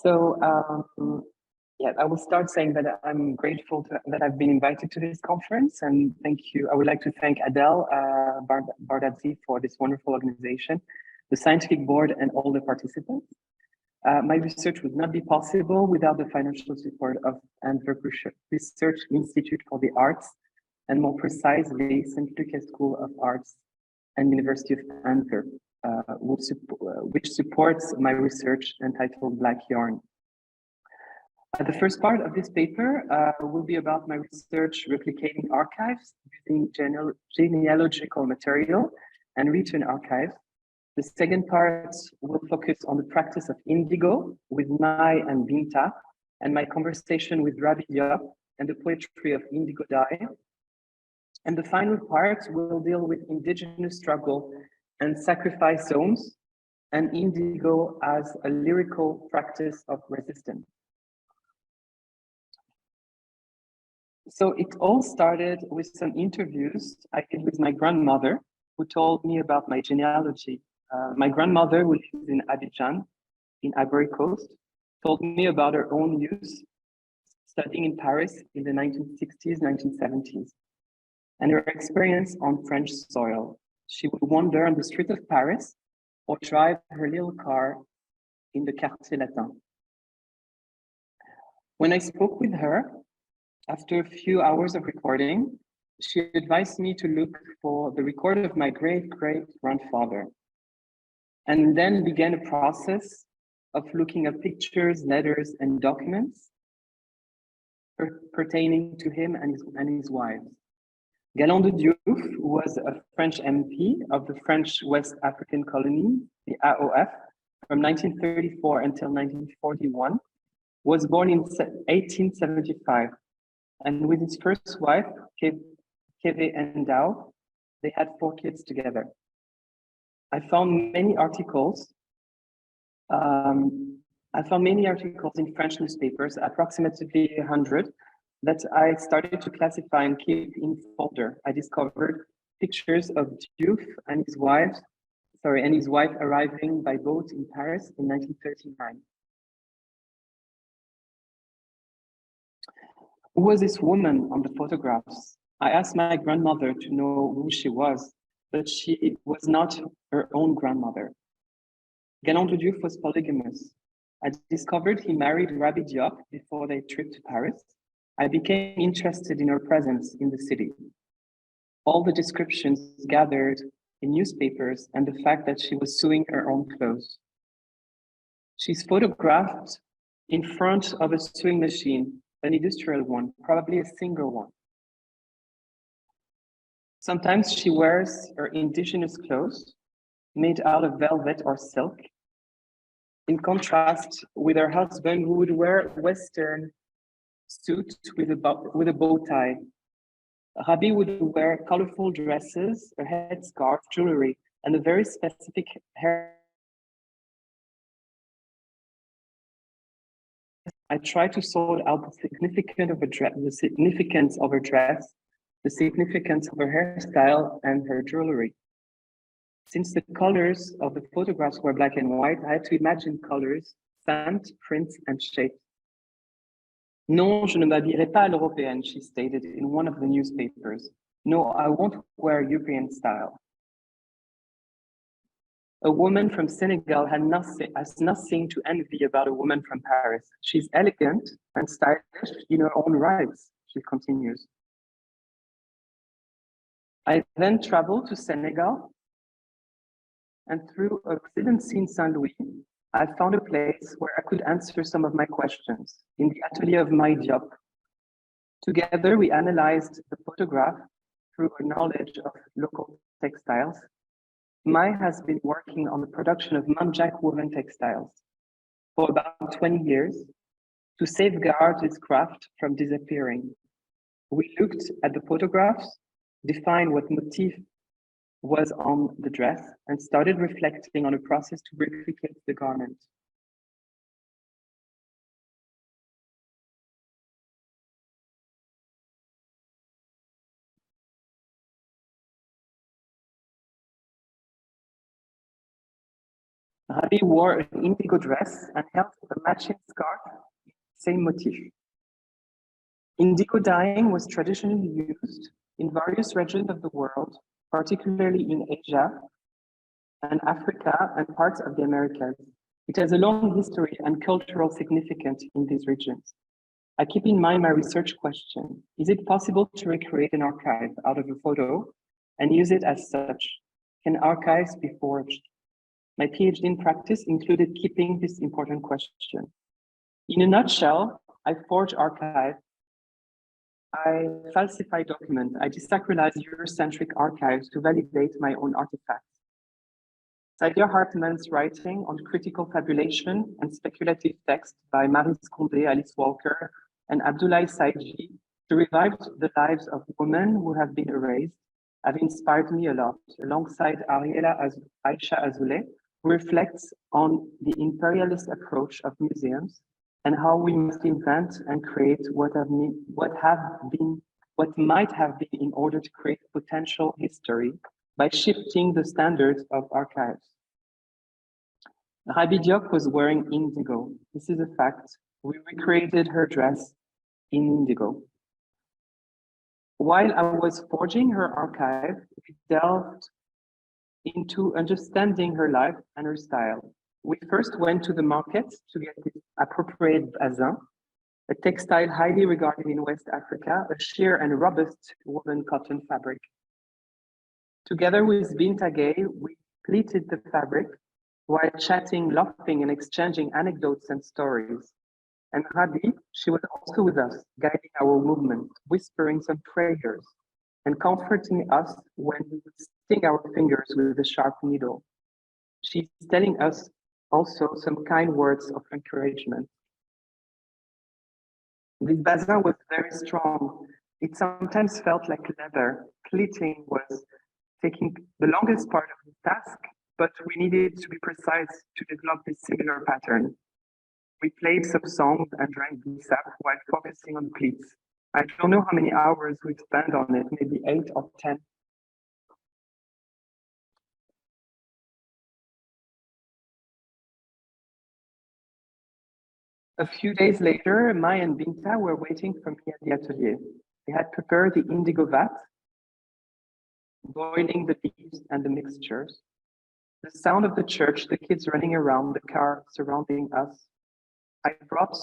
So yeah, I will start saying that I'm grateful that I've been invited to this conference, and thank you. I would like to thank Adele Bardazzi for this wonderful organization, the scientific board, and all the participants. My research would not be possible without the financial support of Antwerp Research Institute for the Arts, and more precisely, St. Lucas School of Arts and University of Antwerp, which supports my research entitled Black Yarn. The first part of this paper will be about my research replicating archives using genealogical material and written archives. The second part will focus on the practice of indigo with Mai and Binta, and my conversation with Rabi Diop and the poetry of indigo dye. And the final part will deal with indigenous struggle and sacrifice zones and indigo as a lyrical practice of resistance. So it all started with some interviews I did with my grandmother, who told me about my genealogy. My grandmother, who lives in Abidjan, in Ivory Coast, told me about her own youth studying in Paris in the 1960s, 1970s, and her experience on French soil. She would wander on the street of Paris or drive her little car in the Quartier Latin. When I spoke with her, after a few hours of recording, she advised me to look for the record of my great-great-grandfather, and then began a process of looking at pictures, letters, and documents pertaining to him and his wives. Galland de Diouf was a French MP of the French West African colony, the AOF, from 1934 until 1941, was born in 1875. And with his first wife, Keve Endau, they had 4 kids together. I found many articles. In French newspapers, approximately 100, that I started to classify and keep in folder. I discovered pictures of Diouf and his wife arriving by boat in Paris in 1939. Who was this woman on the photographs? I asked my grandmother to know who she was, but she was not her own grandmother. Galland de Diouf was polygamous. I discovered he married Rabi Diop before their trip to Paris. I became interested in her presence in the city. All the descriptions gathered in newspapers and the fact that she was sewing her own clothes. She's photographed in front of a sewing machine, an industrial one, probably a single one. Sometimes she wears her indigenous clothes made out of velvet or silk, in contrast with her husband, who would wear a Western suit with a bow tie. Rabi would wear colorful dresses, a headscarf, jewelry, and a very specific hair. I tried to sort out the significance of her dress, the significance of her hairstyle, and her jewelry. Since the colors of the photographs were black and white, I had to imagine colors, scent, prints, and shapes. Non, je ne m'habillerai pas à l'européenne, she stated in one of the newspapers. No, I won't wear European style. A woman from Senegal has nothing to envy about a woman from Paris. She's elegant and stylish in her own rights, she continues. I then traveled to Senegal, and through a residency in Saint-Louis, I found a place where I could answer some of my questions in the atelier of Mai Diop. Together, we analyzed the photograph through a knowledge of local textiles. Mai has been working on the production of Manjak woven textiles for about 20 years to safeguard this craft from disappearing. We looked at the photographs, defined what motif was on the dress, and started reflecting on a process to replicate the garment. Rabi wore an indigo dress and held a matching scarf start, same motif. Indigo dyeing was traditionally used in various regions of the world, particularly in Asia and Africa and parts of the Americas. It has a long history and cultural significance in these regions. I keep in mind my research question. Is it possible to recreate an archive out of a photo and use it as such? Can archives be forged? My PhD in practice included keeping this important question. In a nutshell, I forge archive, I falsify documents, I desacralize Eurocentric archives to validate my own artifacts. Saidia Hartman's writing on critical fabulation and speculative text by Marie Condé, Alice Walker, and Abdoulaye Saïdji to revive the lives of women who have been erased have inspired me a lot, alongside Aisha Azoulay, who reflects on the imperialist approach of museums and how we must invent and create what might have been in order to create potential history by shifting the standards of archives. Rabi Diop was wearing indigo. This is a fact. We recreated her dress in indigo. While I was forging her archive, we delved into understanding her life and her style. We first went to the market to get the appropriate bazin, a textile highly regarded in West Africa, a sheer and robust woven cotton fabric. Together with Binta Gay, we pleated the fabric while chatting, laughing, and exchanging anecdotes and stories. And Rabi, she was also with us, guiding our movement, whispering some prayers, and comforting us when we would sting our fingers with a sharp needle. She's telling us also some kind words of encouragement. This bazin was very strong. It sometimes felt like leather. Pleating was taking the longest part of the task, but we needed to be precise to develop this similar pattern. We played some songs and drank bissap while focusing on pleats. I don't know how many hours we've spent on it, maybe 8 or 10. A few days later, Mai and Binta were waiting for me at the atelier. They had prepared the indigo vat, boiling the leaves and the mixtures. The sound of the church, the kids running around, the car surrounding us. I brought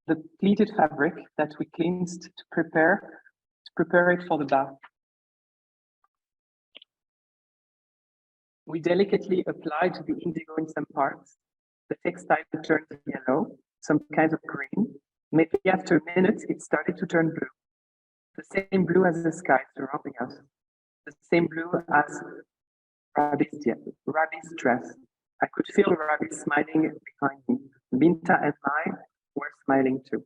the pleated fabric that we cleansed to prepare it for the bath. We delicately applied the indigo in some parts. The textile turned yellow, some kinds of green. Maybe after minutes, it started to turn blue. The same blue as the sky surrounding us. The same blue as Rabi's dress. I could feel Rabi smiling behind me. Binta and I were smiling too.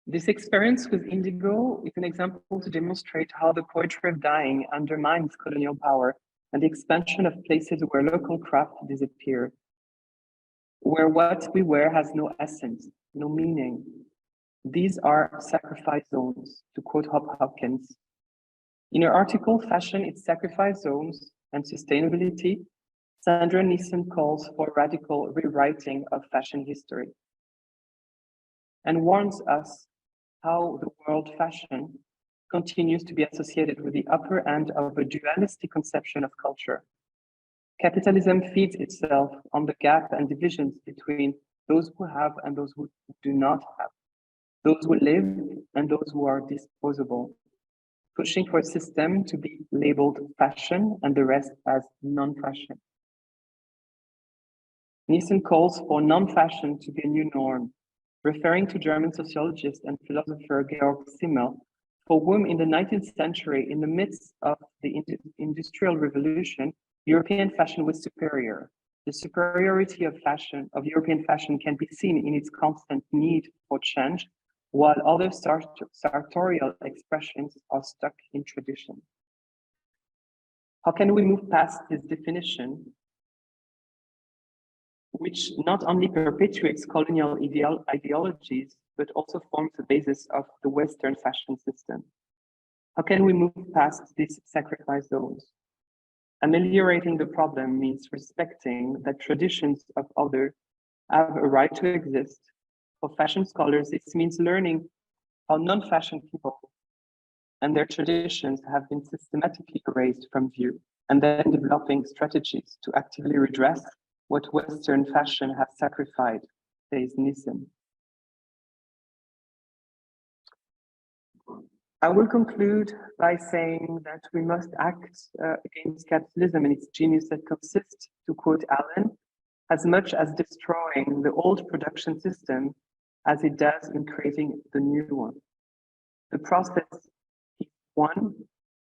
This experience with indigo is an example to demonstrate how the poetry of dyeing undermines colonial power and the expansion of places where local craft disappeared, where what we wear has no essence, no meaning. These are sacrifice zones, to quote Hopkins. In her article, Fashion, Its Sacrifice Zones and Sustainability, Sandra Nissen calls for radical rewriting of fashion history and warns us how the world fashion continues to be associated with the upper end of a dualistic conception of culture. Capitalism feeds itself on the gap and divisions between those who have and those who do not have, those who live and those who are disposable, pushing for a system to be labeled fashion and the rest as non-fashion. Nissen calls for non-fashion to be a new norm, referring to German sociologist and philosopher Georg Simmel, for whom in the 19th century, in the midst of the Industrial Revolution, European fashion was superior. The superiority of European fashion can be seen in its constant need for change, while other sartorial expressions are stuck in tradition. How can we move past this definition which not only perpetuates colonial ideologies, but also forms the basis of the Western fashion system. How can we move past these sacrifice zones? Ameliorating the problem means respecting that traditions of others have a right to exist. For fashion scholars, this means learning how non-fashion people and their traditions have been systematically erased from view, and then developing strategies to actively redress what Western fashion has sacrificed, says Nissen. I will conclude by saying that we must act against capitalism and its genius that consists, to quote Allen, as much as destroying the old production system as it does in creating the new one. The process is one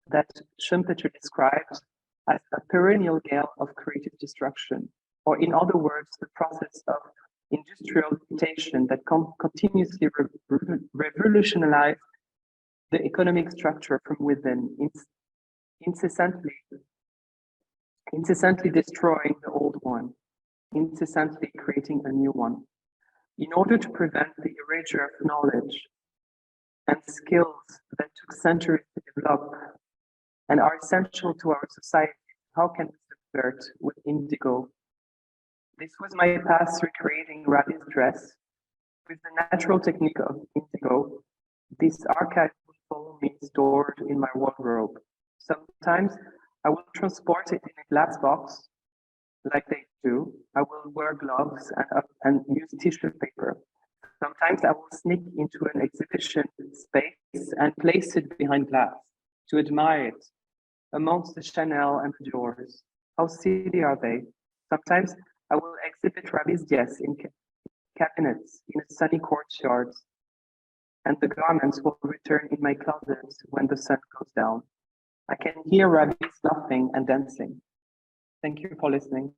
that Schumpeter describes as a perennial gale of creative destruction, or in other words, the process of industrial mutation that continuously revolutionizes the economic structure from within, incessantly destroying the old one, incessantly creating a new one. In order to prevent the erasure of knowledge and skills that took centuries to develop and are essential to our society, how can we subvert with indigo? This was my path through creating Ravi's dress. With the natural technique of indigo, this archive will follow me stored in my wardrobe. Sometimes I will transport it in a glass box, like they do. I will wear gloves and use tissue paper. Sometimes I will sneak into an exhibition space and place it behind glass to admire it amongst the Chanel and the Dior's. How silly are they? Sometimes I will exhibit Ravi's dress in cabinets in a sunny courtyard, and the garments will return in my closet when the sun goes down. I can hear Ravi's laughing and dancing. Thank you for listening.